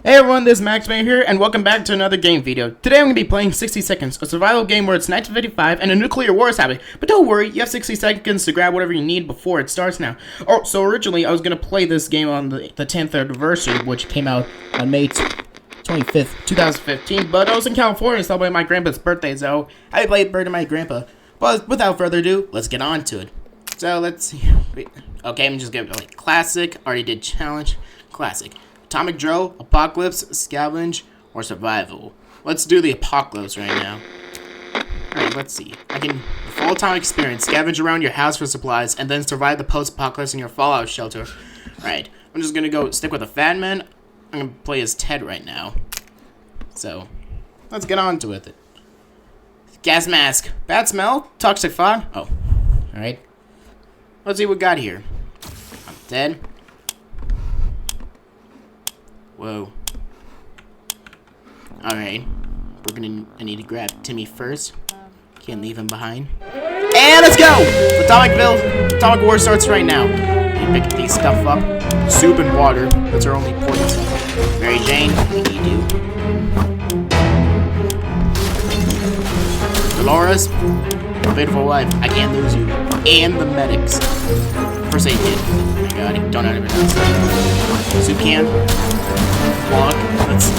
Hey everyone, this is MaxMan here, and welcome back to another game video. Today I'm going to be playing 60 Seconds, a survival game where it's 1955 and a nuclear war is happening. But don't worry, you have 60 seconds to grab whatever you need before it starts now. Oh, so originally I was going to play this game on the 10th anniversary, which came out on May 25th, 2015, but I was in California celebrating my grandpa's birthday, so I played Bird of My Grandpa. But without further ado, let's get on to it. So let's see. Okay, I'm just going to like classic, already did challenge, classic. Atomic Drill, Apocalypse, Scavenge, or Survival. Let's do the Apocalypse right now. Alright, let's see. I can full-time experience, scavenge around your house for supplies, and then survive the post-apocalypse in your fallout shelter. Alright, I'm just gonna go stick with a Fat Man. I'm gonna play as Ted right now. So, let's get on to it. Gas mask. Bad smell? Toxic fog? Oh, alright. Let's see what we got here. I'm dead. Whoa. Alright. I need to grab Timmy first. Can't leave him behind. And let's go! Atomic War starts right now. You pick these stuff up. Soup and water. That's our only important stuff. Mary Jane, we need you. Dolores, a beautiful wife. I can't lose you. And the medics. First aid kit. Oh my god, I don't even know. Soup can. Log. Let's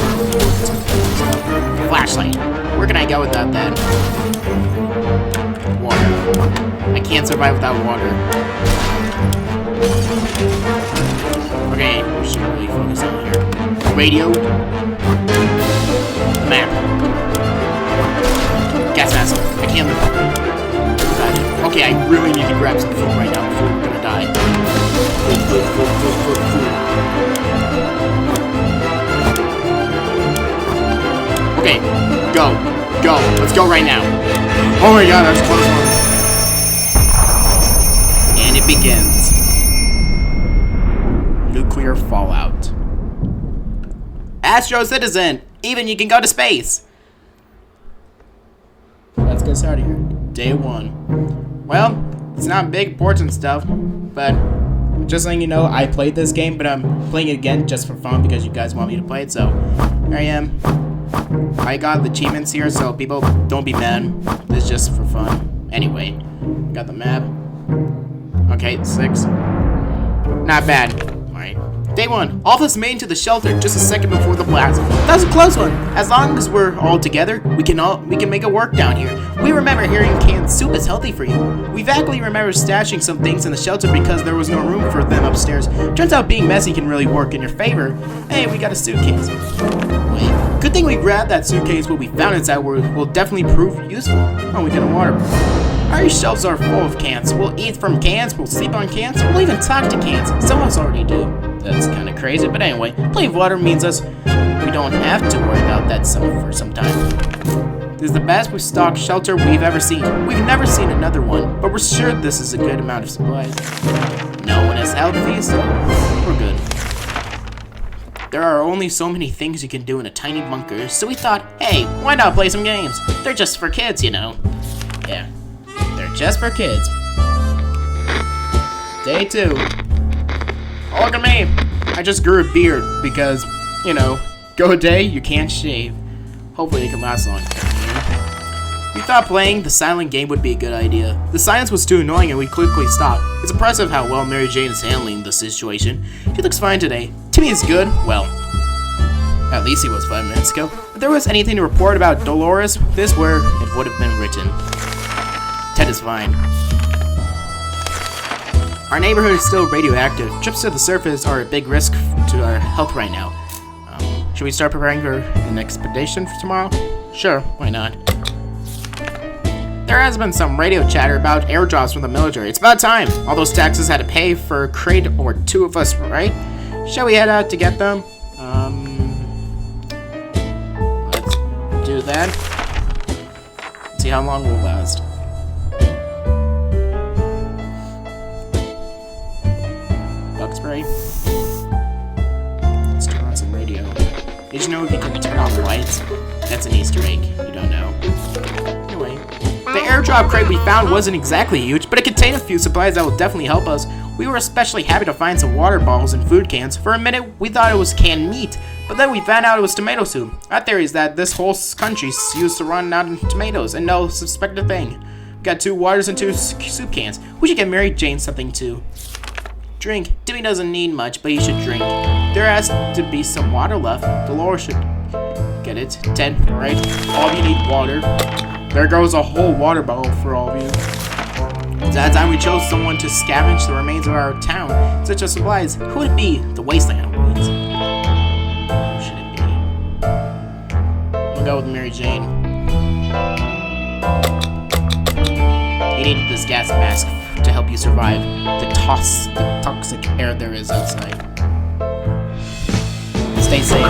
flashlight. Where can I go without that? Water. I can't survive without water. Okay, we should really focus on here. Radio. Map. Gas mask. I can't live. Okay, I really need to grab some food right now before we're gonna die. Food. Okay, go. Let's go right now. Oh my god, that's a close one. And it begins. Nuclear fallout. Astro Citizen, even you can go to space. Let's get started here. Day 1. Well, it's not big, important stuff, but just letting you know, I played this game, but I'm playing it again just for fun because you guys want me to play it, so here I am. I got the achievements here, so people don't be mad. This is just for fun. Anyway, got the map. Okay, 6. Not bad. Alright. Day 1. All of us made into the shelter just a second before the blast. That was a close one. As long as we're all together, we can make it work down here. We remember hearing canned soup is healthy for you. We vaguely remember stashing some things in the shelter because there was no room for them upstairs. Turns out being messy can really work in your favor. Hey, we got a suitcase. Wait. Good thing we grabbed that suitcase. What we found inside will definitely prove useful. Oh, we got a water bottle. Our shelves are full of cans. We'll eat from cans, we'll sleep on cans, we'll even talk to cans. Some of us already do. That's kind of crazy, but anyway, plenty of water means we don't have to worry about that for some time. This is the best stocked shelter we've ever seen. We've never seen another one, but we're sure this is a good amount of supplies. No one is healthy, so we're good. There are only so many things you can do in a tiny bunker, so we thought, hey, why not play some games? They're just for kids, you know. Yeah, they're just for kids. Day 2. Oh, look at me! I just grew a beard because, you know, go a day, you can't shave. Hopefully it can last long. We thought playing the silent game would be a good idea. The silence was too annoying and we quickly stopped. It's impressive how well Mary Jane is handling the situation. She looks fine today. Timmy is good. Well, at least he was 5 minutes ago. If there was anything to report about Dolores, this where it would have been written. Ted is fine. Our neighborhood is still radioactive. Trips to the surface are a big risk to our health right now. Should we start preparing for an expedition for tomorrow? Sure, why not? There has been some radio chatter about airdrops from the military. It's about time. All those taxes had to pay for a crate or 2 of us, right? Shall we head out to get them? Let's do that. See how long we'll last. Bug spray. Let's turn on some radio. Did you know you can turn off lights? That's an Easter egg. You don't know. Anyway. The airdrop crate we found wasn't exactly huge, but it contained a few supplies that will definitely help us. We were especially happy to find some water bottles and food cans. For a minute, we thought it was canned meat, But then we found out it was tomato soup. Our theory is that this whole country used to run out of tomatoes and no suspect a thing. We got 2 waters and 2 soup cans. We should get Mary Jane something too. Drink. Timmy doesn't need much, but he should drink. There has to be some water left. Dolores should get it. 10, right? All of you need water. There goes a whole water bottle for all of you. It's that time we chose someone to scavenge the remains of our town, such as supplies. Who would it be? The Wasteland Awards. Who should it be? We'll go with Mary Jane. You need this gas mask to help you survive the toxic air there is outside. Stay safe.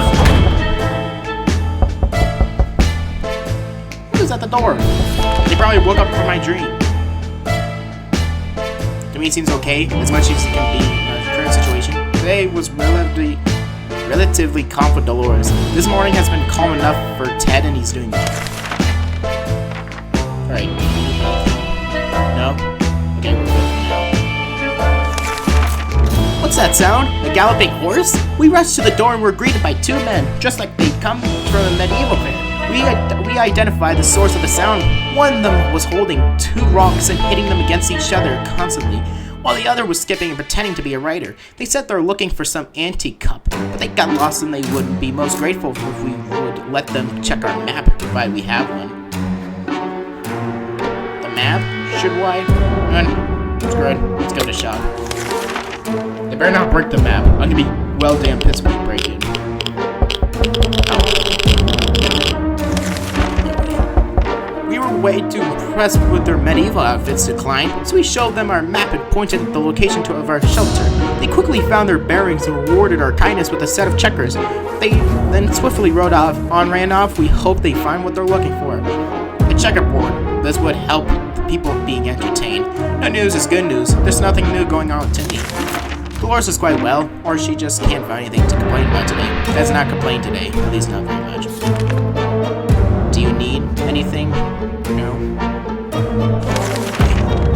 Who's at the door? They probably woke up from my dream. To me, it seems okay, as much as it can be in our current situation. Today was relatively calm for Dolores. This morning has been calm enough for Ted, and he's doing well. Alright. No? Okay, we're good now. What's that sound? A galloping horse? We rushed to the door and were greeted by 2 men, just like they'd come from a medieval fair. We identified the source of the sound. One of them was holding 2 rocks and hitting them against each other constantly, while the other was skipping and pretending to be a writer. They said they're looking for some antique cup, but they got lost and they would be most grateful if we would let them check our map, provided we have one. The map? Should I? Screw it. Let's give it a shot. They better not break the map. I'm gonna be well damn pissed when they break it. We were way too impressed with their medieval outfits to climb, so we showed them our map and pointed the location of our shelter. They quickly found their bearings and rewarded our kindness with a set of checkers. They then swiftly ran off. We hope they find what they're looking for. A checkerboard. This would help the people being entertained. No news is good news. There's nothing new going on with Timmy. Dolores is quite well, or she just can't find anything to complain about today. Has not complained today, at least not very much. Do you need anything? No.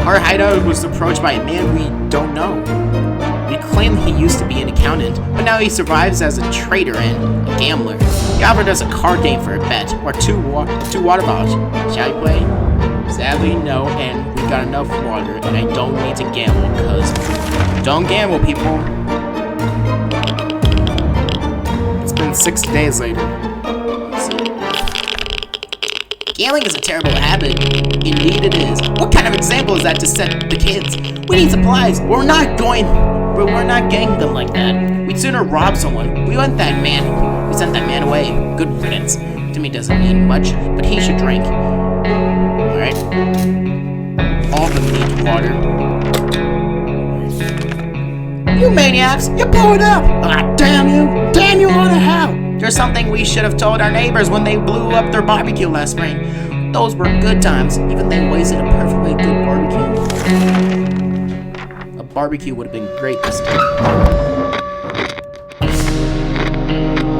Our hideout was approached by a man we don't know. We claimed he used to be an accountant, but now he survives as a trader and a gambler. He offered us a card game for a bet, or two water bottles. Shall we play? Sadly, no, and we got enough water, and I don't need to gamble, because don't gamble, people. It's been 6 days later. Gambling is a terrible habit. Indeed it is. What kind of example is that to set the kids? We need supplies. We're not getting them like that. We'd sooner rob someone. We sent that man away. Good riddance. Timmy doesn't need much, but he should drink. Alright. All of them need water. You maniacs! You're blowing up! Ah, damn you! Damn you all to hell! There's something we should have told our neighbors when they blew up their barbecue last spring. Those were good times. Even they wasted a perfectly good barbecue. A barbecue would have been great this time.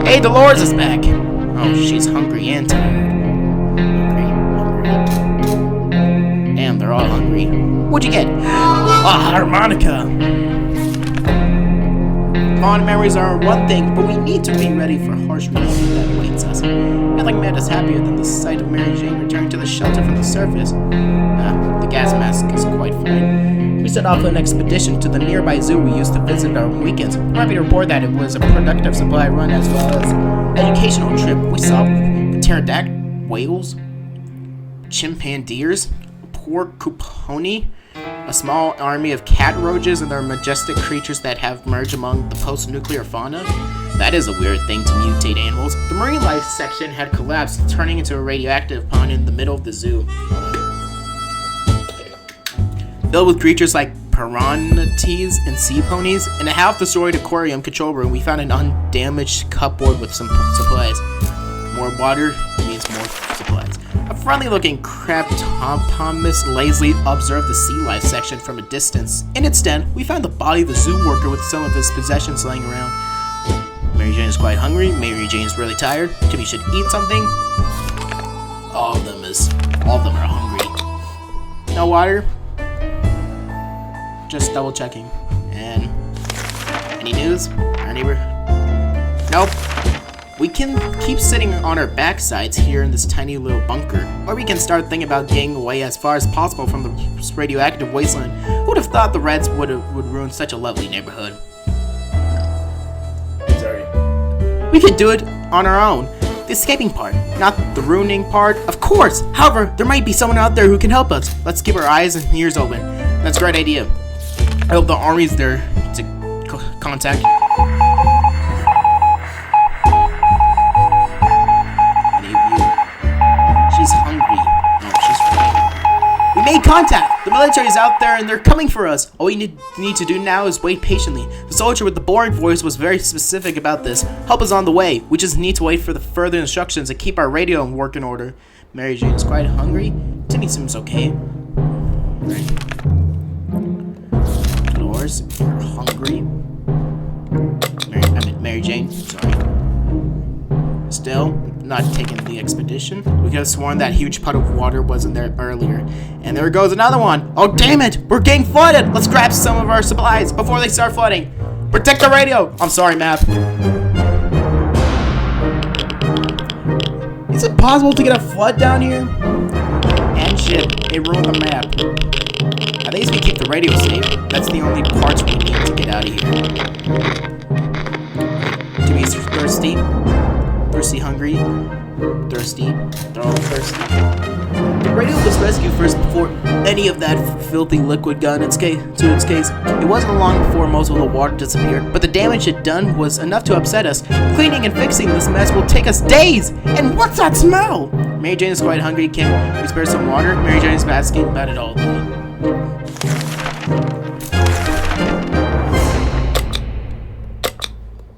Hey, Dolores is back! Oh, she's hungry and tired. Hungry. Damn, they're all hungry. What'd you get? A harmonica! Fond memories are one thing, but we need to be ready for harsh reality that awaits us. Nothing made us happier than the sight of Mary Jane returning to the shelter from the surface. The gas mask is quite fine. We set off on an expedition to the nearby zoo we used to visit on weekends. I'm happy to report that it was a productive supply run as well as educational trip. We saw pterodactyl whales, chimpanzees, porcupine, a small army of cat roaches and their majestic creatures that have merged among the post-nuclear fauna. That is a weird thing to mutate animals. The marine life section had collapsed, turning into a radioactive pond in the middle of the zoo. Filled with creatures like piranhas and sea ponies. In a half-destroyed aquarium control room, we found an undamaged cupboard with some supplies. More water means more supplies. A friendly-looking crab Thomas lazily observed the sea life section from a distance. In its den, we found the body of the zoo worker with some of his possessions laying around. Mary Jane is quite hungry. Mary Jane is really tired. Timmy should eat something. All of them are hungry. No water. Just double checking. And any news? Our neighbor? Nope. We can keep sitting on our backsides here in this tiny little bunker, or we can start thinking about getting away as far as possible from the radioactive wasteland. Who would have thought the Reds would ruin such a lovely neighborhood? Sorry. We could do it on our own. The escaping part, not the ruining part, of course. However, there might be someone out there who can help us. Let's keep our eyes and ears open. That's a great idea. I hope the army's there to contact. She's hungry. No, she's frightened. We made contact! The military is out there and they're coming for us. All we need to do now is wait patiently. The soldier with the boring voice was very specific about this. Help is on the way. We just need to wait for the further instructions and keep our radio in working order. Mary Jane is quite hungry. Timmy seems okay. Right. Dolores, you're hungry. Mary Jane, sorry. Still, not taking the expedition. We could have sworn that huge pot of water wasn't there earlier. And there goes another one. Oh, damn it! We're getting flooded! Let's grab some of our supplies before they start flooding. Protect the radio! I'm sorry, map. Is it possible to get a flood down here? And shit, it ruined the map. At least we keep the radio safe. That's the only parts we need to get out of here. Timmy's thirsty. Thirsty, hungry, thirsty, they're all thirsty. The radio was rescued first before any of that filthy liquid got into its case. It wasn't long before most of the water disappeared, but the damage it done was enough to upset us. Cleaning and fixing this mess will take us days! And what's that smell? Mary Jane is quite hungry. Can we spare some water? Mary Jane is asking about it all.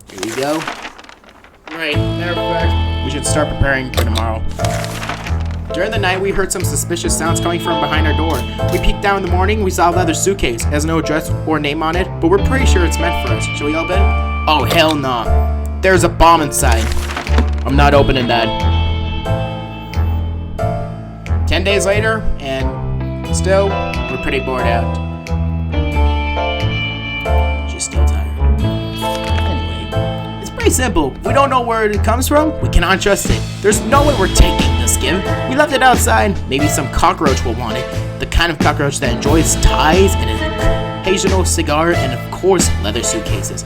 Here we go. Right, matter of fact, we should start preparing for tomorrow. During the night, we heard some suspicious sounds coming from behind our door. We peeked down in the morning, we saw a leather suitcase. It has no address or name on it, but we're pretty sure it's meant for us. Should we open it? Oh, hell no. There's a bomb inside. I'm not opening that. 10 days later, and still, we're pretty bored out. She's still tired. Simple. We don't know where it comes from. We cannot trust it. There's no way we're taking this gift. We left it outside. Maybe some cockroach will want it. The kind of cockroach that enjoys ties and an occasional cigar and of course leather suitcases.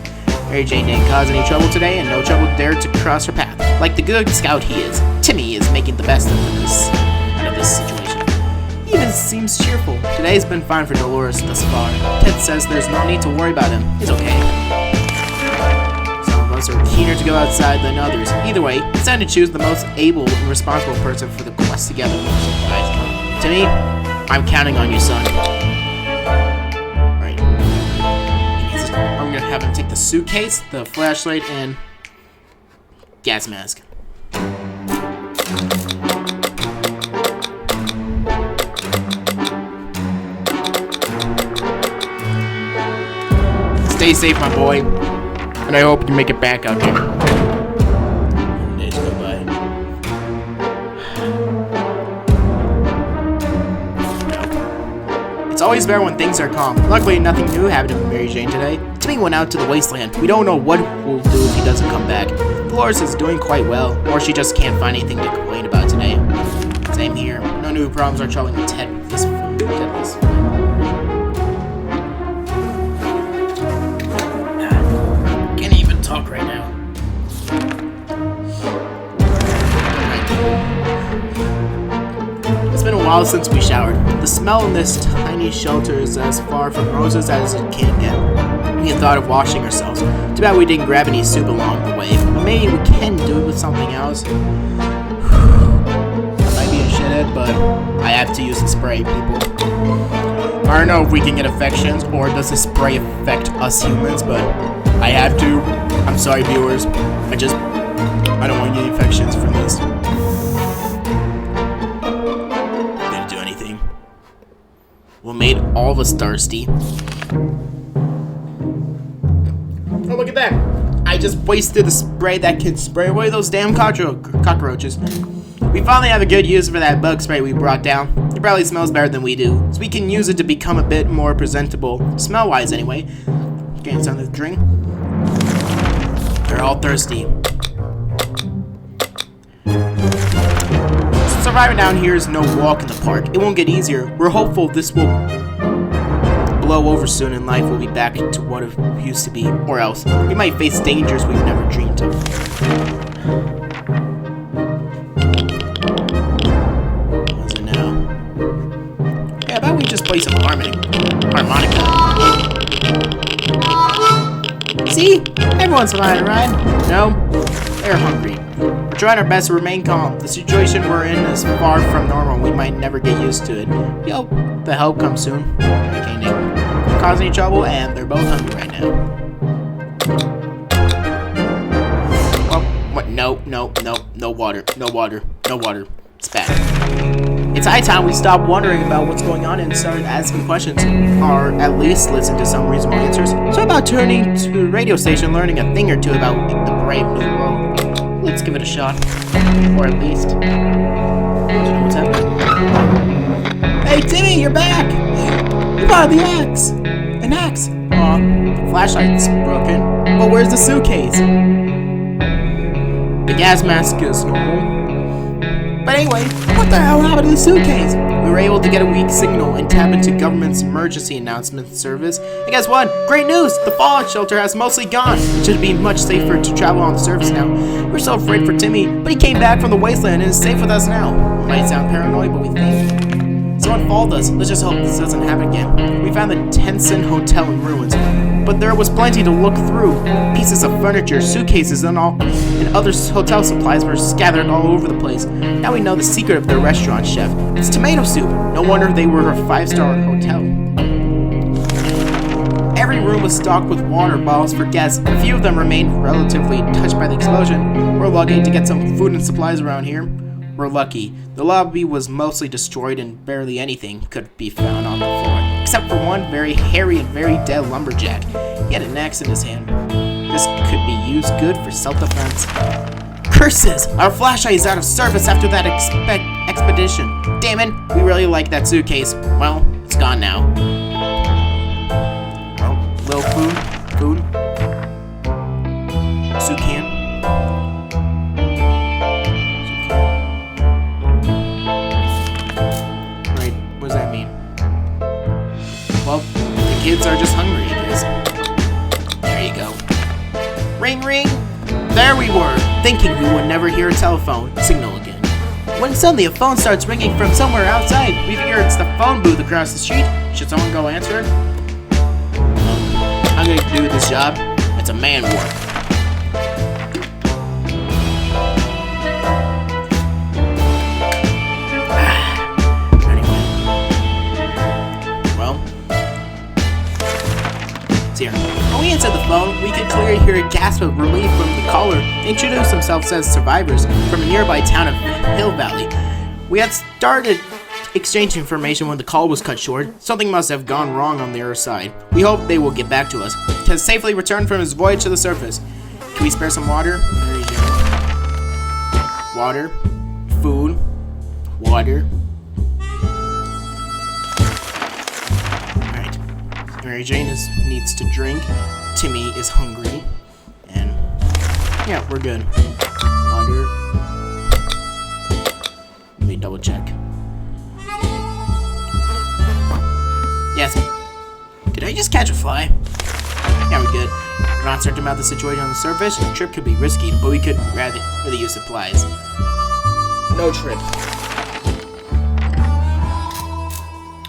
Mary Jane didn't cause any trouble today and no trouble dared to cross her path. Like the good scout he is, Timmy is making the best out of this situation. He even seems cheerful. Today's been fine for Dolores thus far. Ted says there's no need to worry about him. He's okay. Are keener to go outside than others. Either way, it's time to choose the most able and responsible person for the quest together. Timmy, I'm counting on you, son. Right. I'm gonna have him take the suitcase, the flashlight, and gas mask. Stay safe, my boy. And I hope you make it back out here. Days go by. It's always better when things are calm. Luckily, nothing new happened to Mary Jane today. Timmy went out to the wasteland. We don't know what we'll do if he doesn't come back. Dolores is doing quite well, or she just can't find anything to complain about today. Same here. No new problems are troubling Ted this. Talk right now. It's been a while since we showered. The smell in this tiny shelter is as far from roses as it can get. We had thought of washing ourselves. Too bad we didn't grab any soup along the way. But maybe we can do it with something else. I might be a shithead, but I have to use the spray, people. I don't know if we can get infections or does the spray affect us humans, but I have to. I'm sorry, viewers. I don't want to get infections from this. Didn't do anything. What made all of us thirsty? Oh, look at that! I just wasted the spray that can spray away those damn cockroaches. We finally have a good use for that bug spray we brought down. It probably smells better than we do, so we can use it to become a bit more presentable, smell-wise anyway. Getting something to drink. They're all thirsty. surviving down here is no walk in the park. It won't get easier. We're hopeful this will blow over soon and life will be back to what it used to be, or else we might face dangers we've never dreamed of. What is it now? Yeah, how about we just play some harmonica? See? Everyone's fine, right? No? They're hungry. We're trying our best to remain calm. The situation we're in is far from normal. We might never get used to it. We hope the help comes soon. Okay, Nick. Causing any trouble, and they're both hungry right now. Oh, what? No water. It's bad. It's high time we stop wondering about what's going on and start asking questions, or at least listen to some reasonable answers. So about turning to a radio station, learning a thing or two about the brave new world. Let's give it a shot. Or at least. I don't know what's happening. Hey Timmy, you're back! You bought the axe! An axe! Aw, the flashlight's broken. But where's the suitcase? The gas mask is normal. But anyway, what the hell happened to the suitcase? We were able to get a weak signal and tap into government's emergency announcement service. And guess what? Great news! The fallout shelter has mostly gone. It should be much safer to travel on the surface now. We're so afraid for Timmy, but he came back from the wasteland and is safe with us now. Might sound paranoid, but we think. Someone followed us. Let's just hope this doesn't happen again. We found the Tenson Hotel in ruins, but there was plenty to look through. Pieces of furniture, suitcases, and other hotel supplies were scattered all over the place. Now we know the secret of their restaurant chef. It's tomato soup. No wonder they were a 5-star hotel. Every room was stocked with water bottles for guests. A few of them remained relatively untouched by the explosion. We're lucky to get some food and supplies around here. We're lucky. The lobby was mostly destroyed and barely anything could be found on the floor, except for one very hairy and very dead lumberjack. He had an axe in his hand. This could be used good for self-defense. Curses! Our flashlight is out of service after that expedition. Damn it, we really like that suitcase. Well, it's gone now. Well, little food. Soup can. Well, the kids are just hungry, I guess. There you go. Ring, ring! There we were, thinking we would never hear a telephone signal again. When suddenly a phone starts ringing from somewhere outside. We figure it's the phone booth across the street. Should someone go answer it? I'm gonna do this job. It's a man work. Here. When we answered the phone, we could clearly hear a gasp of relief from the caller. They introduced themselves as survivors from a nearby town of Hill Valley. We had started exchanging information when the call was cut short. Something must have gone wrong on their side. We hope they will get back to us. He has safely returned from his voyage to the surface. Can we spare some water? There you go. Water. Food. Water. Mary Jane needs to drink. Timmy is hungry. And yeah, we're good. Water. Let me double check. Yes. Did I just catch a fly? Yeah, we're good. We're not certain about the situation on the surface. The trip could be risky, but we could rather really use supplies. No trip.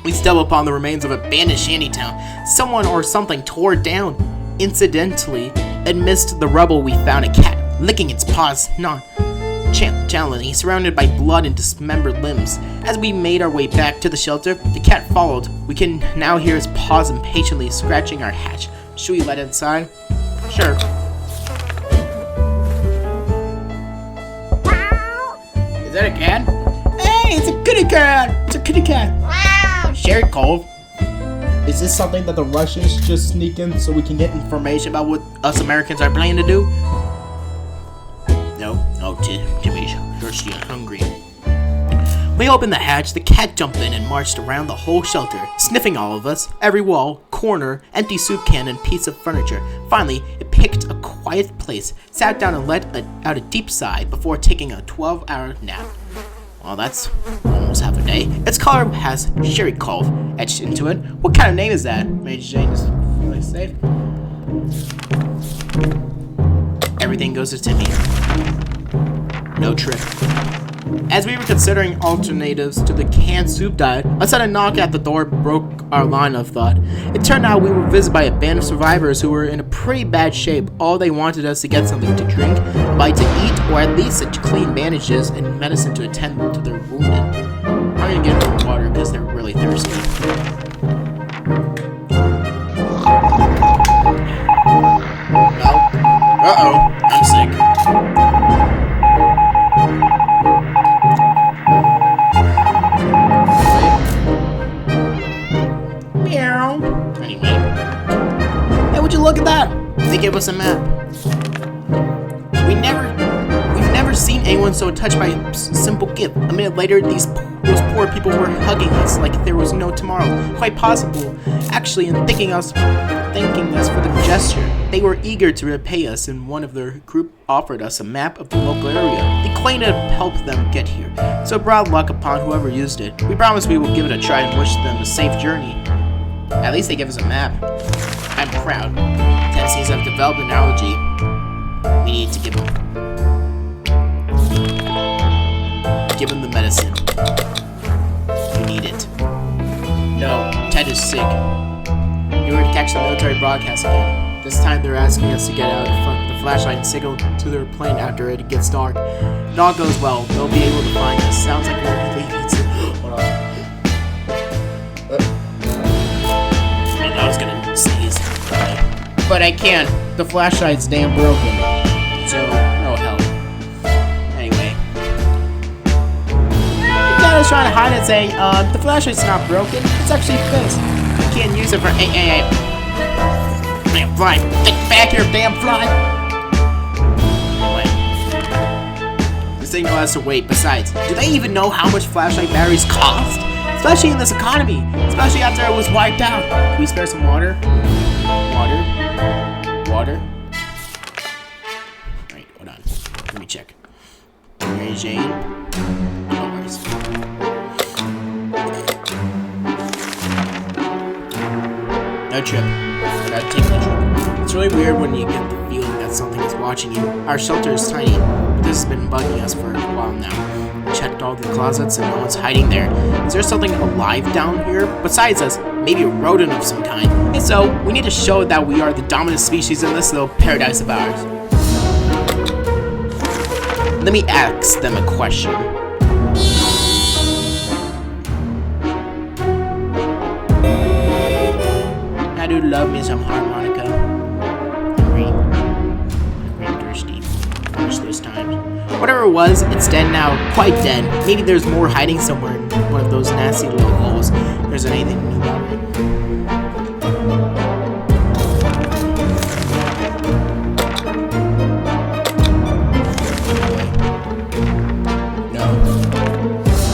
We stumble upon the remains of an abandoned shantytown. Someone or something tore it down. Incidentally, amidst the rubble, we found a cat licking its paws nonchalantly, surrounded by blood and dismembered limbs. As we made our way back to the shelter, the cat followed. We can now hear its paws impatiently scratching our hatch. Should we let it inside? Sure. Is that a cat? Hey, it's a kitty cat! It's a kitty cat! Sherry Cove. Is this something that the Russians just sneak in so we can get information about what us Americans are planning to do? No. Oh, Timmy's thirsty and hungry. We opened the hatch, the cat jumped in and marched around the whole shelter, sniffing all of us, every wall, corner, empty soup can, and piece of furniture. Finally, it picked a quiet place, sat down and let out a deep sigh before taking a 12-hour nap. Well, that's almost half a day. Its color has Sherry Cove etched into it. What kind of name is that? Mary Jane is feeling safe. Everything goes to Timmy. No trip. As we were considering alternatives to the canned soup diet, a sudden knock at the door broke our line of thought. It turned out we were visited by a band of survivors who were in a pretty bad shape. All they wanted us to get something to drink, a bite to eat, or at least to clean bandages and medicine to attend to their wounded. I'm gonna get them water because they're really thirsty. Uh-oh, I'm sick. Anyway. Hey, would you look at that? They gave us a map. We've never seen anyone so touched by a simple gift. A minute later, those poor people were hugging us like there was no tomorrow. Quite possible, actually, in thanking us for the gesture. They were eager to repay us, and one of their group offered us a map of the local area. They claimed it helped them get here, so it brought luck upon whoever used it. We promised we would give it a try and wish them a safe journey. At least they give us a map. I'm proud. Tennesseans have developed an allergy. We need to give them the medicine. You need it. No, Ted is sick. We were to catch the military broadcast again. This time they're asking us to get out in front of the flashlight and signal to their plane after it gets dark. If all goes well, they'll be able to find us. Sounds like we're leaving to... Hold on. I was gonna sneeze. But I can't. The flashlight's damn broken. So, no help. Anyway. The guy was trying to hide and say, the flashlight's not broken. It's actually fixed. You can't use it for damn fly. Get back here, damn fly. Anyway. The signal has to wait. Besides, do they even know how much flashlight batteries cost? Especially in this economy. Especially after it was wiped out. Can we spare some water? Water? Alright, hold on. Let me check. Mary Jane. No worries. No trip. Gotta take no trip. It's really weird when you get the feeling that something is watching you. Our shelter is tiny, but this has been bugging us for a while now. We checked all the closets and no one's hiding there. Is there something alive down here? Besides us, maybe a rodent of some kind. And so, we need to show that we are the dominant species in this little paradise of ours. Let me ask them a question. I do love me some harmonica. I'm thirsty. How much this time? Whatever it was, it's dead now. Quite dead. Maybe there's more hiding somewhere in one of those nasty little holes. There isn't anything new about it.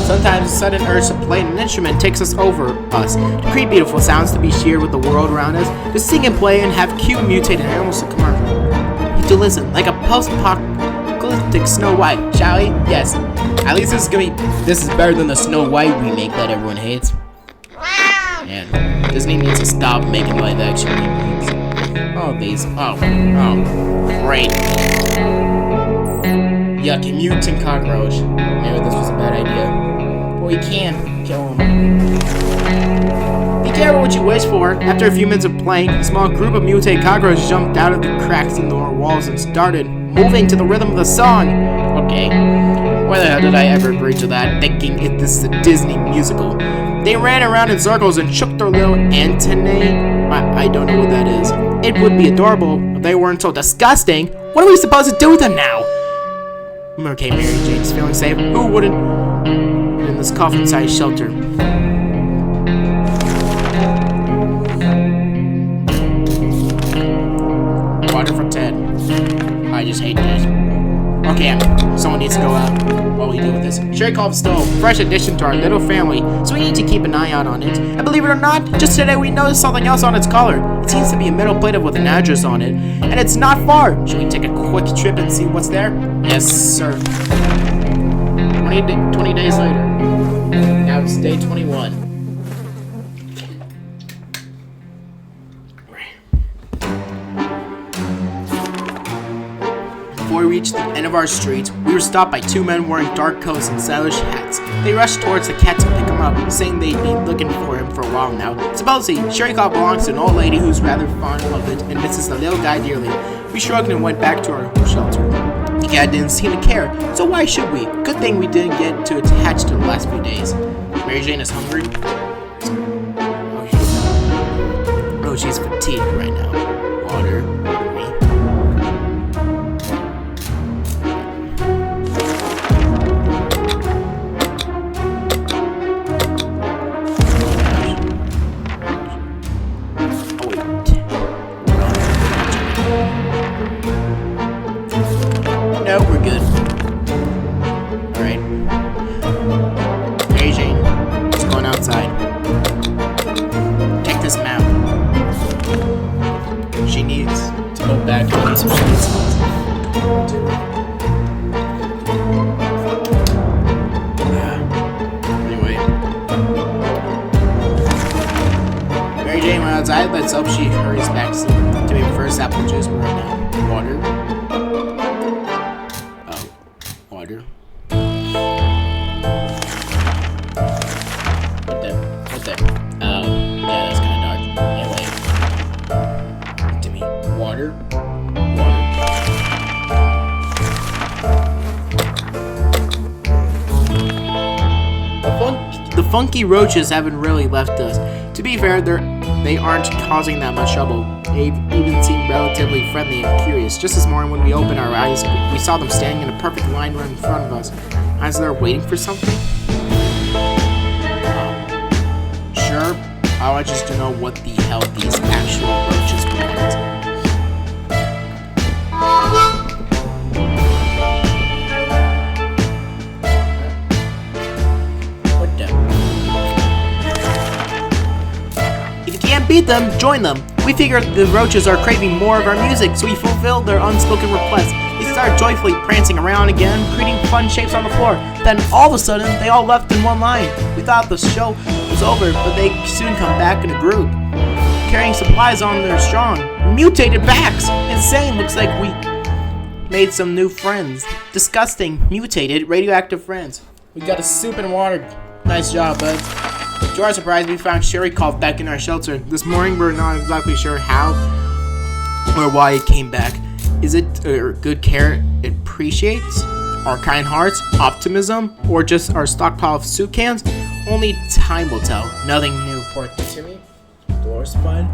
Sometimes a sudden urge to play an instrument takes us over us. To create beautiful sounds to be shared with the world around us. To sing and play and have cute mutated animals to come out. To listen, like a post-apocalyptic Snow White, shall we? Yes. At least this is better than the Snow White remake that everyone hates. Man, Disney needs to stop making live action remakes. Oh, these. Oh, great. Yucky, mutant cockroach. Maybe this was a bad idea. Well, you can't kill him. Be careful what you wish for. After a few minutes of playing, a small group of mutated cockroaches jumped out of the cracks in the walls and started moving to the rhythm of the song. Okay. Why the hell did I ever agree to that, thinking this is a Disney musical? They ran around in circles and shook their little antennae. I don't know what that is. It would be adorable if they weren't so disgusting. What are we supposed to do with them now? Okay, Mary Jane's feeling safe. Who wouldn't? In this coffin-sized shelter. Water for Ted. I just hate this. Okay, someone needs to go out. What will we do with this? Sherry Cove stove, fresh addition to our little family, so we need to keep an eye out on it. And believe it or not, just today we noticed something else on its collar. It seems to be a metal plate with an address on it, and it's not far. Should we take a quick trip and see what's there? Yes, sir. 20 days later. Now it's day 21. Before we reached the end of our street, we were stopped by two men wearing dark coats and stylish hats. They rushed towards the cat to pick him up, saying they'd been looking for him for a while now. Supposedly, Sherry Cobb belongs to an old lady who's rather fond of it and misses the little guy dearly. We shrugged and went back to our shelter. The cat didn't seem to care, so why should we? Good thing we didn't get too attached to the last few days. Mary Jane is hungry. Oh, she's fatigued right now. Water. No, we're good. Alright. Mary Jane, let's go outside. Check this map. She needs to go back home, so she needs Anyway. Mary Jane went outside, let's hope she hurries back to me first apple juice right now. Water. Water. What the? Oh, yeah, that's kind of dark. Anyway. To me. Water. The funky roaches haven't really left us. To be fair, they aren't causing that much trouble. They even seem relatively friendly and curious. Just this morning when we opened our eyes, we saw them standing in a perfect line right in front of us. As they're waiting for something? Sure, I just don't know what the hell these actual roaches want. What the? If you can't beat them, join them. We figured the roaches are craving more of our music, so we fulfilled their unspoken request. They started joyfully prancing around again, creating fun shapes on the floor. Then, all of a sudden, they all left in one line. We thought the show was over, but they soon come back in a group, carrying supplies on their strong, mutated backs. Insane, looks like we made some new friends. Disgusting, mutated, radioactive friends. We got a soup and water. Nice job, bud. To our surprise, we found Sherry Cobb back in our shelter. This morning, we're not exactly sure how or why it came back. Is it good care it appreciates? Our kind hearts? Optimism? Or just our stockpile of soup cans? Only time will tell. Nothing new for Timmy. Door's fine.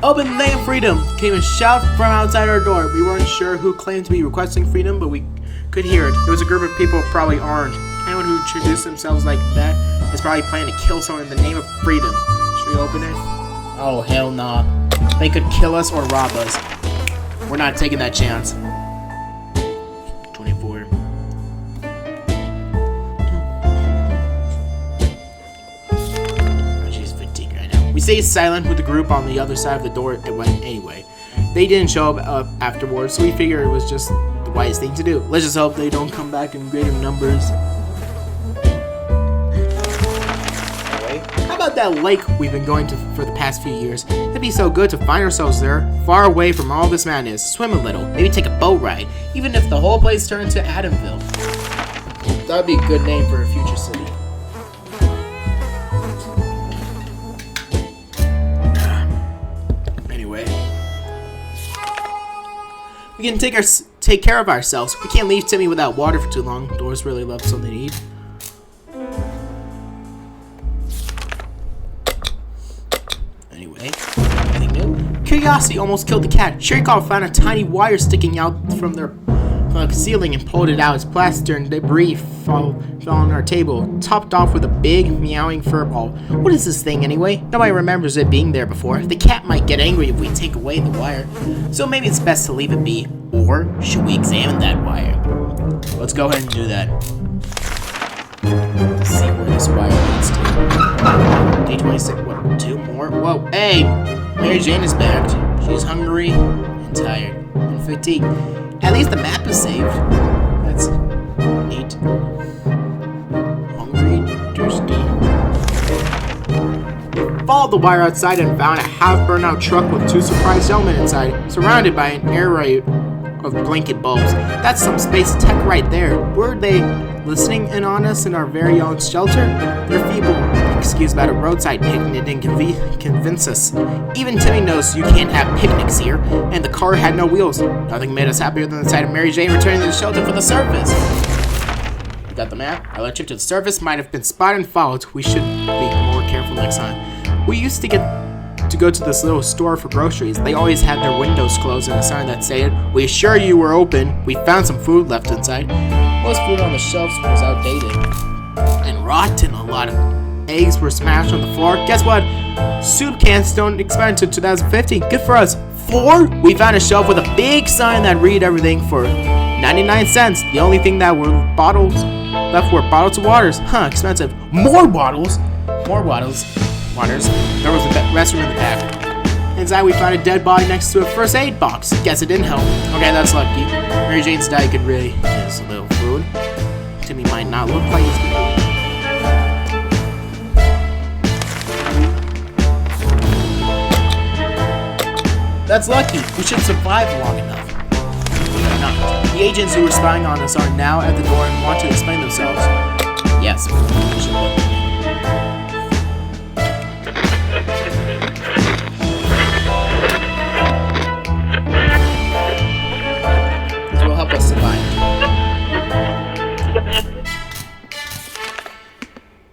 Open the day of freedom! Came a shout from outside our door. We weren't sure who claimed to be requesting freedom, but we could hear it. It was a group of people who probably aren't. Anyone who introduced themselves like that is probably planning to kill someone in the name of freedom. Should we open it? Oh, hell nah. They could kill us or rob us. We're not taking that chance. 24. Oh, she's fatigued right now. We stayed silent with the group on the other side of the door and went anyway. They didn't show up afterwards, so we figured it was just the wisest thing to do. Let's just hope they don't come back in greater numbers. How about that lake we've been going to for the past few years? It'd be so good to find ourselves there, far away from all this madness. Swim a little, maybe take a boat ride, even if the whole place turned to Adamville. That'd be a good name for a future city. Anyway, we can take care of ourselves. We can't leave Timmy without water for too long. Doris really loves something to eat. Anyway, anything new? Curiosity almost killed the cat. Sherry Cobb found a tiny wire sticking out from the ceiling and pulled it out. Its plaster and debris fell on our table, topped off with a big, meowing fur ball. What is this thing anyway? Nobody remembers it being there before. The cat might get angry if we take away the wire, so maybe it's best to leave it be. Or should we examine that wire? Let's go ahead and do that. Let's see where this wire leads to. Day 26. What? 2 more? Whoa! Hey! Mary Jane is back. She's hungry and tired. and fatigued. At least the map is saved. That's neat. Hungry, thirsty. Followed the wire outside and found a half-burned-out truck with 2 surprised gentlemen inside, surrounded by an array of blanket bulbs. That's some space tech right there. Were they listening in on us in our very own shelter? Their feeble excuse about a roadside picnic didn't convince us. Even Timmy knows you can't have picnics here, and the car had no wheels. Nothing made us happier than the sight of Mary Jane returning to the shelter for the surface. You got the map? Our electric to the surface might have been spotted and followed. We should be more careful next time. We used to go to this little store for groceries. They always had their windows closed and a sign that said, "We assure you we're open." We found some food left inside. Most food on the shelves was outdated and rotten. A lot of eggs were smashed on the floor. Guess what? Soup cans don't expire until 2015. Good for us. 4? We found a shelf with a big sign that read everything for 99 cents. The only thing that were left were bottles of waters. Expensive. More bottles. Waters. There was a restroom in the back. Inside, we found a dead body next to a first aid box. Guess it didn't help. Okay, that's lucky. Mary Jane's diet could really use a little food. Timmy might not look like he's good. That's lucky. We should survive long enough. But not. The agents who were spying on us are now at the door and want to explain themselves. Yes, we should look.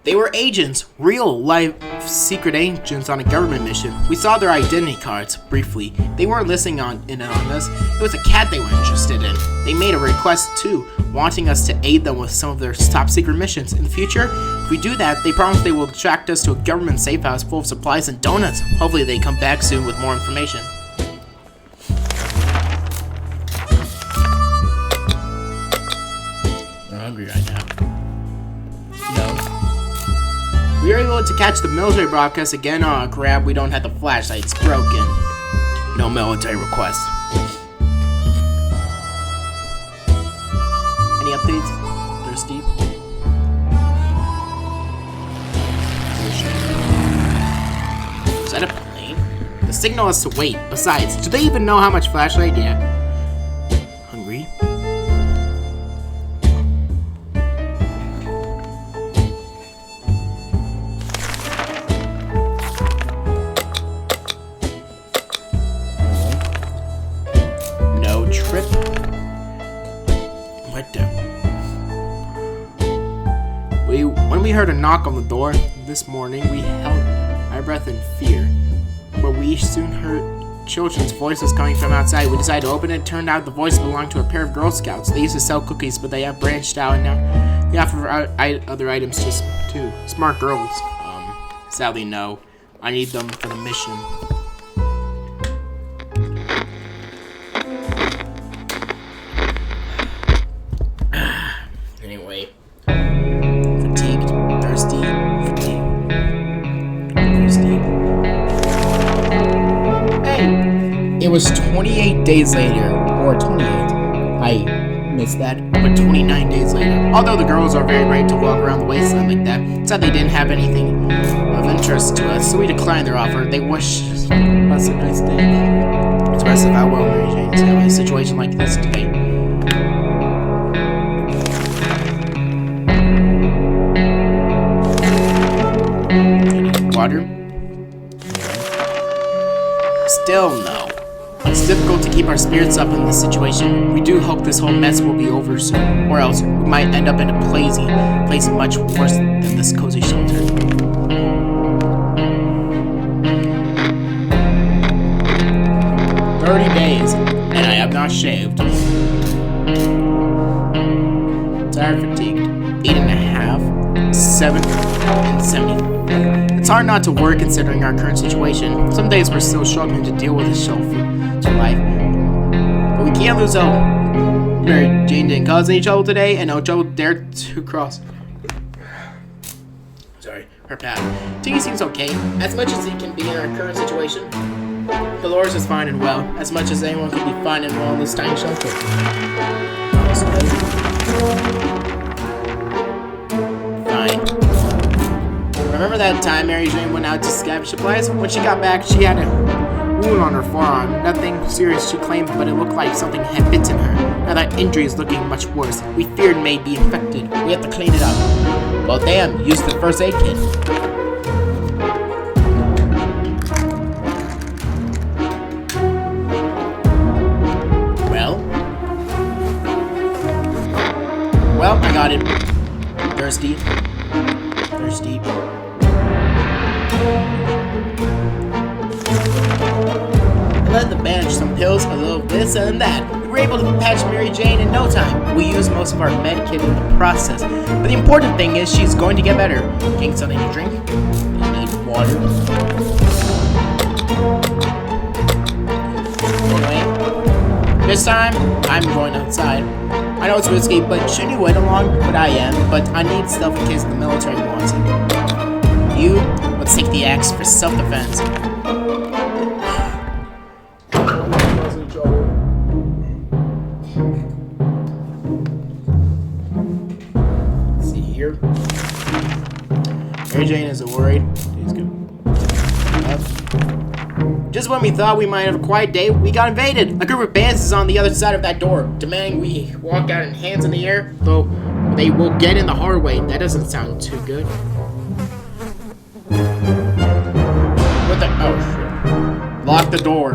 They were agents, real life secret agents on a government mission. We saw their identity cards briefly. They weren't listening in on us. It was a cat they were interested in. They made a request too, wanting us to aid them with some of their top secret missions. In the future, if we do that, they promise they will attract us to a government safe house full of supplies and donuts. Hopefully they come back soon with more information. I'm hungry right now. We were able to catch the military broadcast again. Oh crap, we don't have the flashlight, it's broken. No military requests. Any updates? Thirsty? Is that a plane? The signal is to wait. Besides, do they even know how much flashlight? Yeah. Hungry? When we heard a knock on the door this morning, we held our breath in fear. But we soon heard children's voices coming from outside. We decided to open it. Turned out the voice belonged to a pair of Girl Scouts. They used to sell cookies, but they have branched out and now they offer other items to smart girls. Sadly, no. I need them for the mission. Anyway. Fatigued, thirsty. Hey! It was 28 days later, or 28. I missed that, but 29 days later. Although the girls are very brave to walk around the wasteland like that, said they didn't have anything of interest to us, so we declined their offer. They wished us a nice day. It's best if I will, Mary Jane, to have a situation like this today. Water? Still no. It's difficult to keep our spirits up in this situation. We do hope this whole mess will be over soon, or else we might end up in a place much worse than this cozy shelter. Days, and I have not shaved. Tired, fatigued, 8.5, 7, and 70. It's hard not to worry considering our current situation. Some days we're still struggling to deal with this shelf to life. But we can't lose hope. Mary Jane didn't cause any trouble today, and no trouble dared to cross. Sorry, her path. Tiggy seems okay, as much as he can be in our current situation. Dolores is fine and well, as much as anyone can be fine and well in this tiny shelter. Fine. Remember that time Mary Jane went out to scavenge supplies? When she got back, she had a wound on her forearm. Nothing serious, she claimed, but it looked like something had bitten her. Now that injury is looking much worse. We feared it may be infected. We have to clean it up. Well, damn, use the first aid kit. Well, I got it. Thirsty. I let the bandage, some pills, a little this and that. We were able to patch Mary Jane in no time. We used most of our med kit in the process. But the important thing is she's going to get better. Getting something to drink? You need water. Anyway, this time, I'm going outside. I know it's risky, but shouldn't you wait along? But I am. But I need stuff in case the military wants it. You, let's take the axe for self-defense. Let's see here. Mary Jane isn't worried. She's good. Just when we thought we might have a quiet day, we got invaded. A group of bandits is on the other side of that door, demanding we walk out in hands in the air, though they will get in the hard way. That doesn't sound too good. What the? Oh, shit. Lock the door.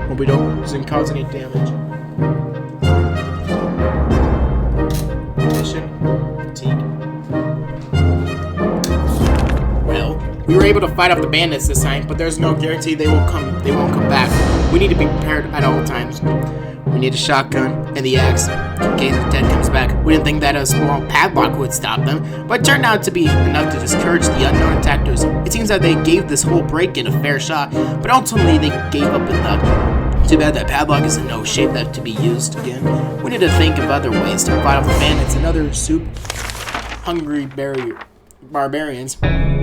Hope we doesn't cause any damage. Mission. Fatigue. We were able to fight off the bandits this time, but there's no guarantee they won't come back. We need to be prepared at all times. We need a shotgun and the axe in case Ted comes back. We didn't think that a small padlock would stop them, but it turned out to be enough to discourage the unknown attackers. It seems that they gave this whole break-in a fair shot, but ultimately they gave up and thought, too bad that padlock is in no shape that to be used again. We need to think of other ways to fight off the bandits and other soup-hungry barbarians.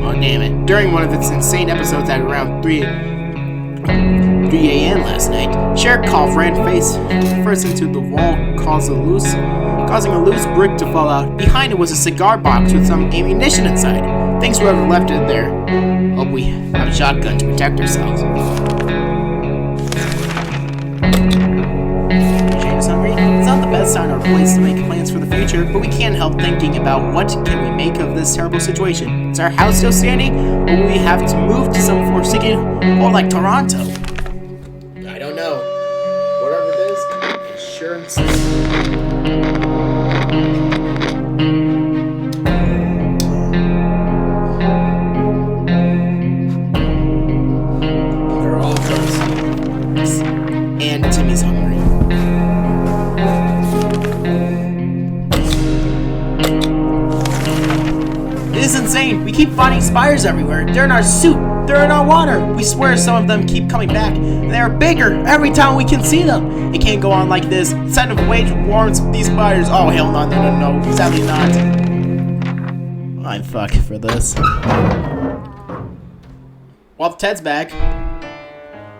Oh, damn it. During one of its insane episodes at around 3 a.m. last night, Sherikov ran face first into the wall, causing a loose brick to fall out. Behind it was a cigar box with some ammunition inside. Thanks to whoever left it there. Hope we have a shotgun to protect ourselves. James hungry? It's not the best time or place to make plans for the future, but we can't help thinking about what can we make of this terrible situation. Is our house still standing, or will we have to move to some forsaken or like Toronto? I don't know. Whatever it is, insurance. They're all thirsty. And Timmy's hungry. This is insane. We keep finding spiders everywhere. They're in our soup. They're in our water. We swear some of them keep coming back. And they're bigger every time we can see them. It can't go on like this. It's time to wage wars with these spiders. Oh, hell no. Sadly not. I'm fucked for this. Well, Ted's back.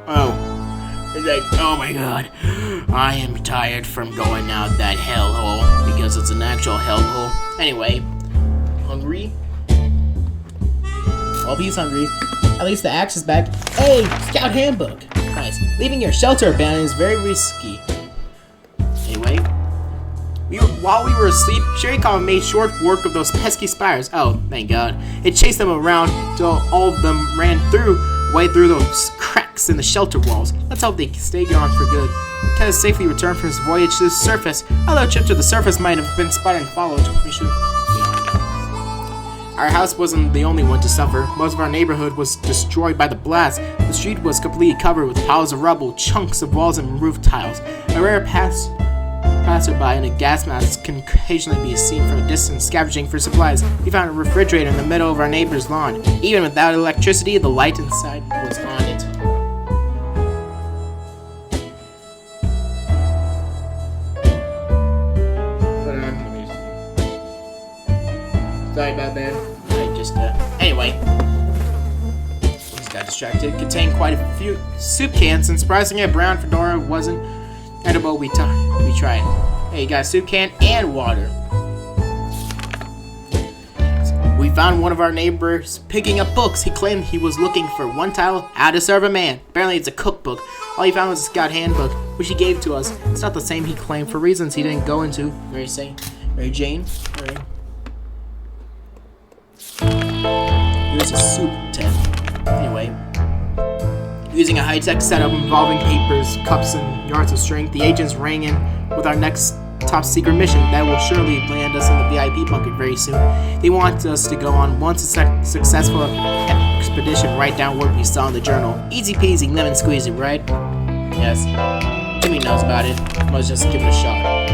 Oh. It's like, oh my god. I am tired from going out that hellhole. Because it's an actual hellhole. Anyway. Hungry? Well, he's hungry. At least the axe is back. Hey, Scout Handbook. Nice. Leaving your shelter abandoned is very risky. Anyway, while we were asleep, Sherikov made short work of those pesky spiders. Oh, thank God. It chased them around till all of them ran way through those cracks in the shelter walls. Let's hope they stay gone for good. Ted has safely returned from his voyage to the surface. Although a trip to the surface might have been spotted and followed, we should... Our house wasn't the only one to suffer. Most of our neighborhood was destroyed by the blast. The street was completely covered with piles of rubble, chunks of walls, and roof tiles. A rare passerby in a gas mask can occasionally be seen from a distance scavenging for supplies. We found a refrigerator in the middle of our neighbor's lawn. Even without electricity, the light inside was on it. Sorry about that. Anyway. got distracted. Contained quite a few soup cans, and surprisingly, a brown fedora wasn't edible. We tried. Hey, you got a soup can and water. We found one of our neighbors picking up books. He claimed he was looking for one title, How to Serve a Man. Apparently it's a cookbook. All he found was a Scout handbook, which he gave to us. It's not the same he claimed for reasons he didn't go into. Mary Jane? Here's a soup tin. Anyway, using a high-tech setup involving papers, cups, and yards of string, the agents rang in with our next top-secret mission that will surely land us in the VIP bunker very soon. They want us to go on one successful expedition right down what we saw in the journal. Easy peasy, lemon squeezy, right? Yes. Timmy knows about it. Let's just give it a shot.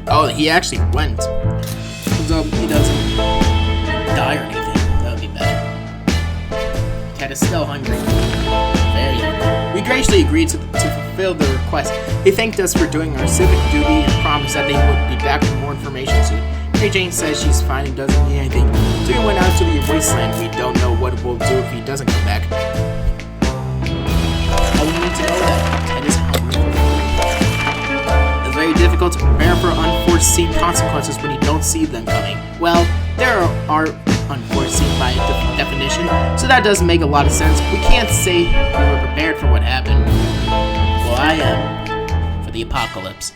Oh, he actually went. So he doesn't die or anything. That would be bad. Cat is still hungry. Very hungry. We graciously agreed to fulfill the request. They thanked us for doing our civic duty and promised that they would be back with more information soon. Mary Jane says she's fine and doesn't need anything. So we went out to the wasteland. We don't know what we'll do if he doesn't come back. All we need to know that Ted is hungry. It's very difficult to prepare for unforeseen consequences when you don't see them coming. Well, there are unforeseen by definition, so that doesn't make a lot of sense. We can't say we were prepared for what happened. Well, I am. For the apocalypse.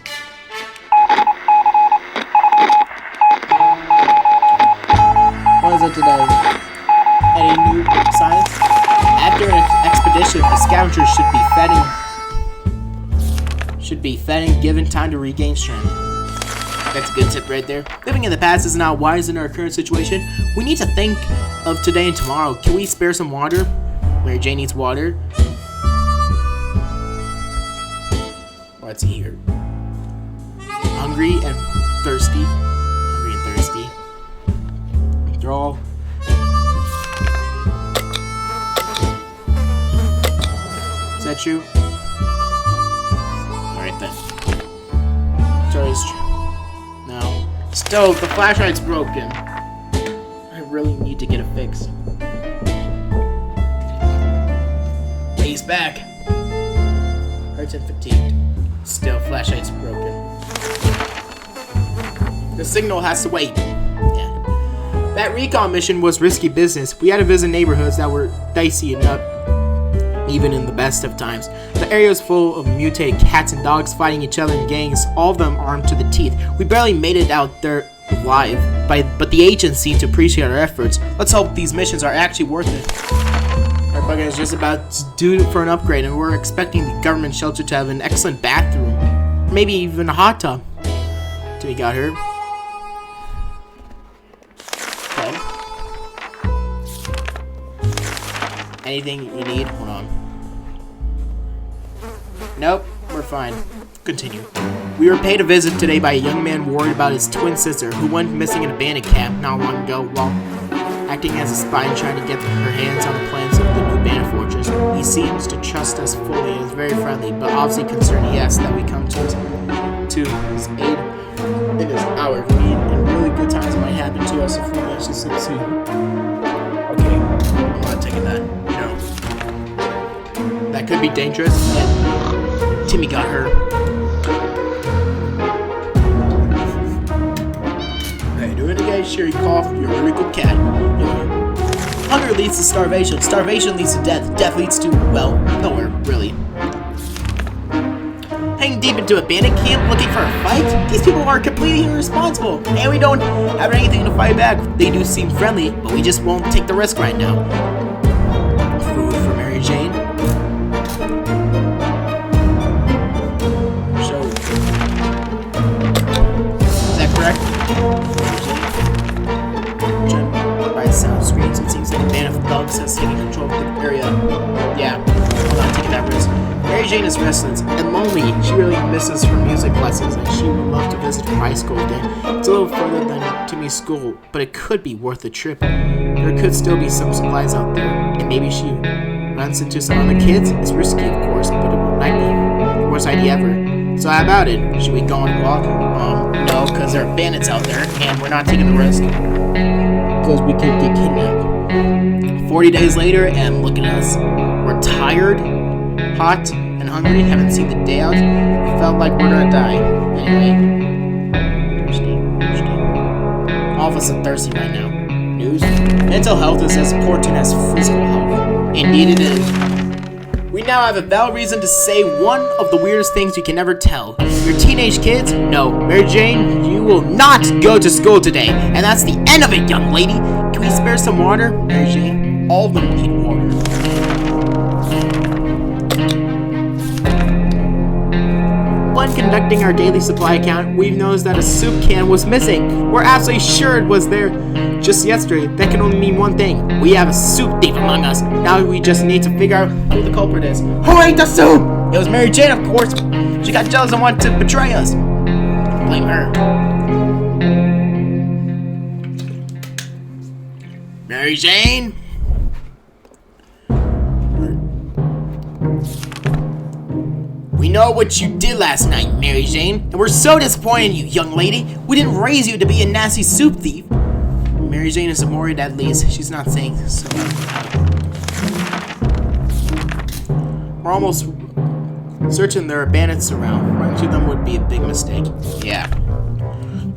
What is it today? Any new science? After an expedition, the scavengers should be fed and given time to regain strength. That's a good tip right there. Living in the past is not wise in our current situation. We need to think of today and tomorrow. Can we spare some water? Mary Jane needs water. What's here? Hungry and thirsty. Hungry and thirsty. They're all... Is that true? Alright then. Sorry, it's true. No. Stove, the flashlight's broken. I really need to get it fixed. He's back. Hurts and fatigued. Still, flashlight's broken. The signal has to wait. Yeah. That recon mission was risky business. We had to visit neighborhoods that were dicey enough, even in the best of times. The area was full of mutated cats and dogs fighting each other in gangs, all of them armed to the teeth. We barely made it out there alive, but the agents seem to appreciate our efforts. Let's hope these missions are actually worth it. Our bugger is just about due for an upgrade, and we're expecting the government shelter to have an excellent bathroom. Maybe even a hot tub. Till we got her. Okay. Anything you need? Hold on. Nope, we're fine. Continue. We were paid a visit today by a young man worried about his twin sister who went missing in a bandit camp not long ago while acting as a spy and trying to get her hands on the plans of the new bandit fortress. He seems to trust us fully and is very friendly, but obviously concerned he asks that we come to his aid in his hour of need, and really good times might happen to us if we manage to succeed. Okay, I'm not taking that. No. That could be dangerous, and Timmy got her. Hey, doing it again, sure you cough, you're a really good cat. Anyway. Hunger leads to starvation. Starvation leads to death. Death leads to, well, nowhere, really. Hanging deep into a bandit camp looking for a fight? These people are completely irresponsible, and we don't have anything to fight back. They do seem friendly, but we just won't take the risk right now. Food for Mary Jane. So, is that correct? By the sound screens, it seems like a band of thugs has taken control of the area. Yeah, I'm not taking that risk. Mary Jane is restless and lonely. She really misses her music lessons, and she would love to visit her high school again. It's a little further than Timmy's school, but it could be worth the trip. There could still be some supplies out there, and maybe she runs into some other kids. It's risky, of course, but it might be the worst idea ever. So how about it? Should we go on a walk? No, because there are bandits out there, and we're not taking the risk. Good because we could get kidnapped. 40 days later, and look at us. We're tired, hot, and hungry. Haven't seen the day out. We felt like we're gonna die. Anyway, thirsty. All of us are thirsty right now. News: mental health is as important as physical health. Indeed, it is. We now have a valid reason to say one of the weirdest things you can never tell. Your teenage kids? No. Mary Jane, you will not go to school today. And that's the end of it, young lady. Can we spare some water? Mary Jane, all of them need water. When conducting our daily supply account, we've noticed that a soup can was missing. We're absolutely sure it was there just yesterday. That can only mean one thing. We have a soup thief among us. Now we just need to figure out who the culprit is. Who ate the soup? It was Mary Jane, of course. She got jealous and wanted to betray us. Blame her. Mary Jane? We know what you did last night, Mary Jane, and we're so disappointed in you, young lady. We didn't raise you to be a nasty soup thief. Mary Jane is worried, at least. She's not saying so. We're almost certain there are bandits around. Running to them would be a big mistake. Yeah.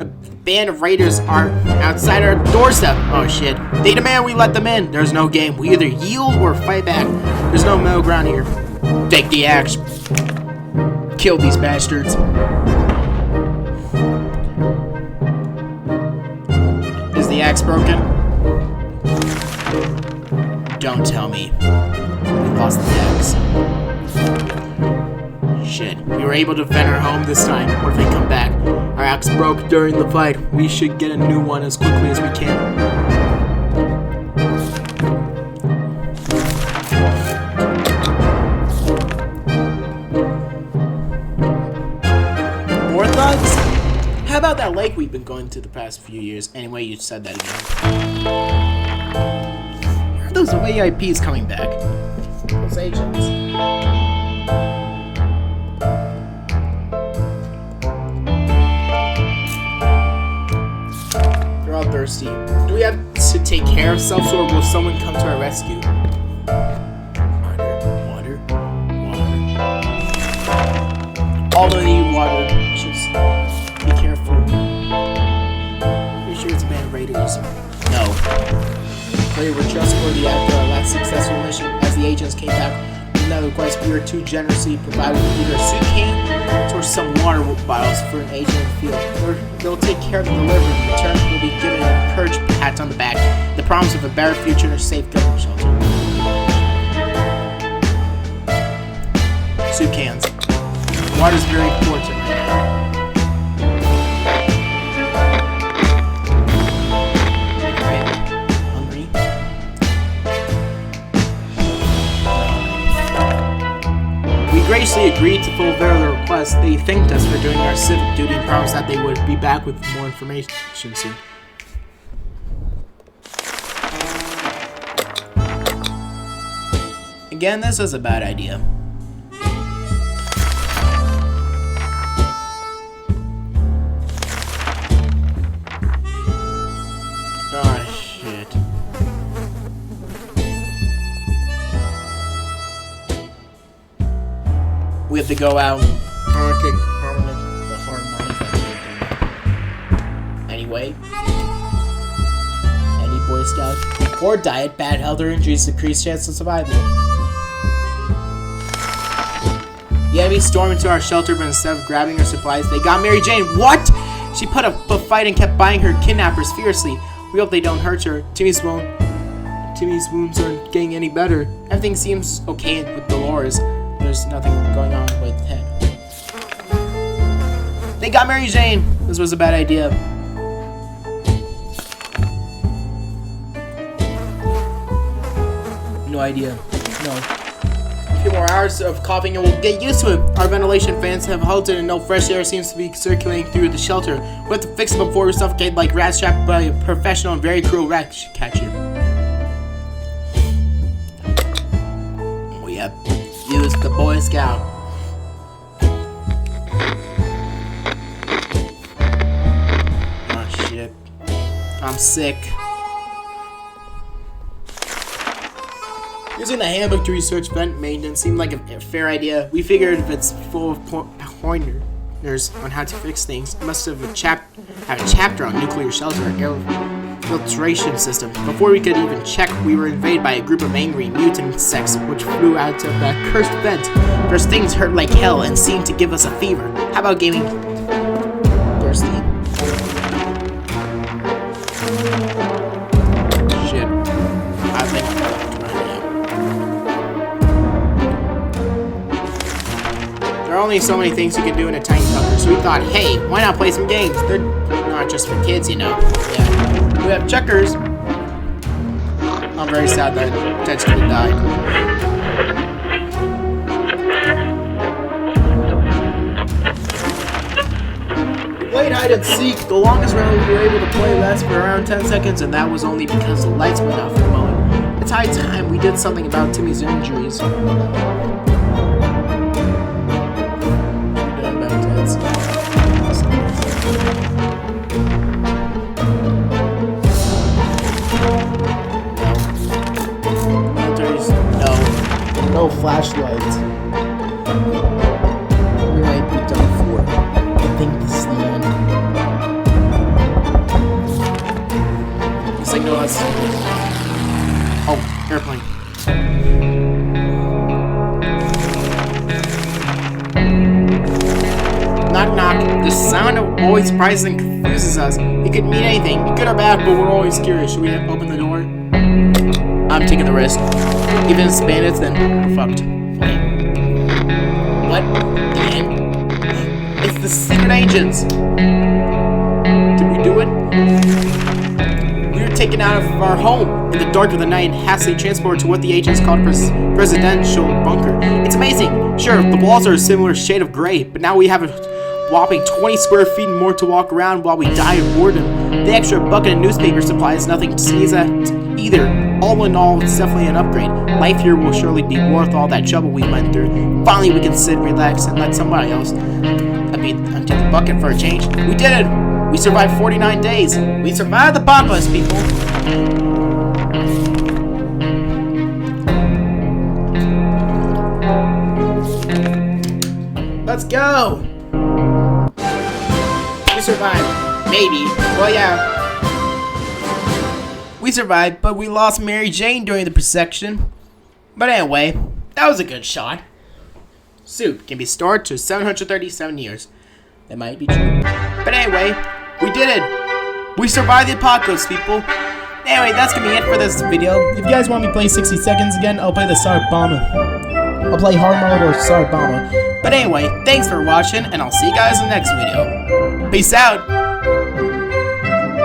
A band of raiders are outside our doorstep. Oh shit. They demand we let them in. There's no game. We either yield or fight back. There's no middle ground here. Take the axe. Kill these bastards. Is the axe broken? Don't tell me. We lost the axe. Shit. We were able to defend our home this time. What if they come back? Our axe broke during the fight. We should get a new one as quickly as we can. How about that lake we've been going to the past few years? Anyway, you said that again. Where are those VIPs coming back? Those agents. They're all thirsty. Do we have to take care of ourselves, or will someone come to our rescue? Water. All they need water. Just be careful. Pretty sure it's a band of raiders. No. They were trustworthy after our last successful mission. As the agents came back with another request, we were too generously provided with either a soup can or some water bottles for an agent in the field. Or they'll take care of the delivery. In return, we'll be given a courage pat on the back. The promise of a better future and a safe government shelter. Soup cans. Water is very important right now. Graciously agreed to fulfill their request. They thanked us for doing our civic duty and promised that they would be back with more information soon. Again, this was a bad idea. Oh shit. We have to go out. Anyway. Any Boy Scout? Poor diet, bad health, or injuries decrease chance of survival. Yeah, we stormed into our shelter, but instead of grabbing our supplies, they got Mary Jane. What? She put up a fight and kept buying her kidnappers fiercely. We hope they don't hurt her. Timmy's wounds aren't getting any better. Everything seems okay with Dolores. There's nothing going on with him. They got Mary Jane. This was a bad idea. No idea. No. A few more hours of coughing and we'll get used to it. Our ventilation fans have halted and no fresh air seems to be circulating through the shelter. We have to fix it before we suffocate like rats trapped by a professional and very cruel rat catcher. We have used the Boy Scout. Oh shit. I'm sick. Using the handbook to research vent maintenance seemed like a fair idea. We figured if it's full of pointers on how to fix things, it must have a chapter on nuclear shelter and air filtration system. Before we could even check, we were invaded by a group of angry mutant insects which flew out of that cursed vent. Their stings hurt like hell and seemed to give us a fever. How about gaming? Thirsty? Shit. I think I'm fucked right now. There are only so many things you can do in a tiny bunker, so we thought, hey, why not play some games? They're not just for kids, you know. Yeah. We have checkers. I'm very sad that Tetsuya died. We played hide and seek. The longest round we were able to play lasted for around 10 seconds, and that was only because the lights went off for a moment. It's high time we did something about Timmy's injuries. No flashlights. We might be done for. I think the stand. The signal has. Oh, airplane. Knock knock. The sound of always surprises and confuses us. It could mean anything, good or bad, but we're always curious. Should we open the door? I'm taking the risk. Even if it's bandits, then we're fucked. What? The end? It's the secret agents! Did we do it? We were taken out of our home in the dark of the night and hastily transported to what the agents called presidential bunker. It's amazing! Sure, the walls are a similar shade of gray, but now we have a whopping 20 square feet and more to walk around while we die of boredom. The extra bucket of newspaper supply is nothing to sneeze at either. All in all, it's definitely an upgrade. Life here will surely be worth all that trouble we went through. Finally, we can sit, relax, and let somebody else empty the bucket for a change. We did it! We survived 49 days. We survived the apocalypse, people. Let's go! We survived. Maybe. Well, yeah. We survived, but we lost Mary Jane during the persecution. But anyway, that was a good shot. Suit can be stored to 737 years. That might be true. But anyway, we did it. We survived the apocalypse, people. Anyway, that's gonna be it for this video. If you guys want me to play 60 Seconds again, I'll play the Star Bomber. I'll play hard mode or Star Bomber. But anyway, thanks for watching, and I'll see you guys in the next video. Peace out.